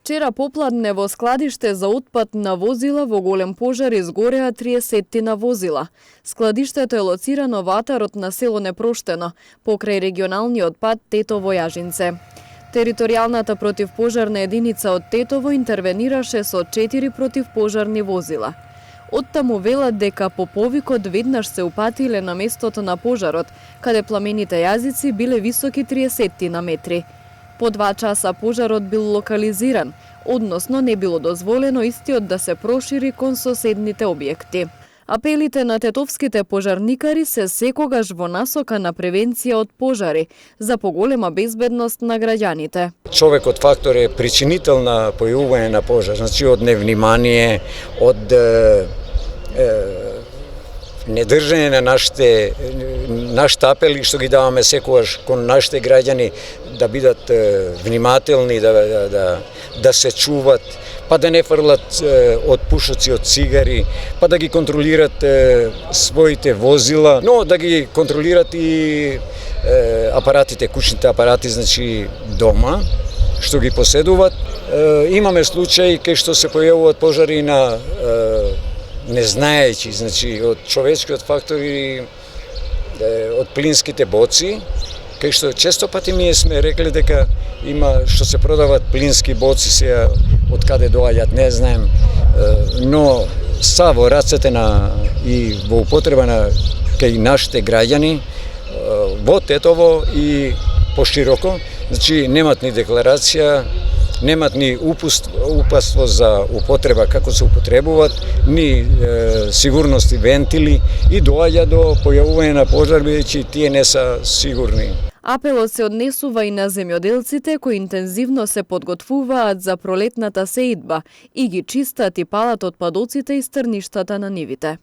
Вчера попладне во складиште за отпад на возила во голем пожар изгореа 30 возила. Складиштето е лоцирано во атарот на село Непроштено, покрај регионалниот пат Тетово-Јажинце. Територијалната противпожарна единица од Тетово интервенираше со 4 противпожарни возила. Оттаму велат дека по повикот веднаш се упатиле на местото на пожарот, каде пламените јазици биле високи 30 метри. По 2 часа пожарот бил локализиран, односно не било дозволено истиот да се прошири кон соседните објекти. Апелите на тетовските пожарникари се секогаш во насока на превенција од пожари, за поголема безбедност на граѓаните. Човекот фактор е причинител на појавување на пожар, значи од невнимание, од недржање на нашите апели што ги даваме секогаш кон нашите граѓани да бидат внимателни, да се чуват, па да не фрлат од пушоци, од цигари, па да ги контролират своите возила, но да ги контролират и апаратите, кучните апарати, значи дома, што ги поседуваат. Имаме случаи кај што се појавуваат пожари на не знаејќи, значи од човечкиот фактор и од плинските боци, кај што често пати ние сме рекле дека има што се продават плински боци, сега од каде доаѓаат не знаем, но са во рацете на и во употреба на кај нашите граѓани во Тетово и пошироко, значи немат ни декларација, немат ни упатство за употреба како се употребуваат, ни сигурности вентили и доаѓа до појавување на пожар бидејќи тие не се сигурни. Апелот се однесува и на земјоделците кои интензивно се подготвуваат за пролетната сеидба и ги чистат и палат отпадоците и стрништата на нивите.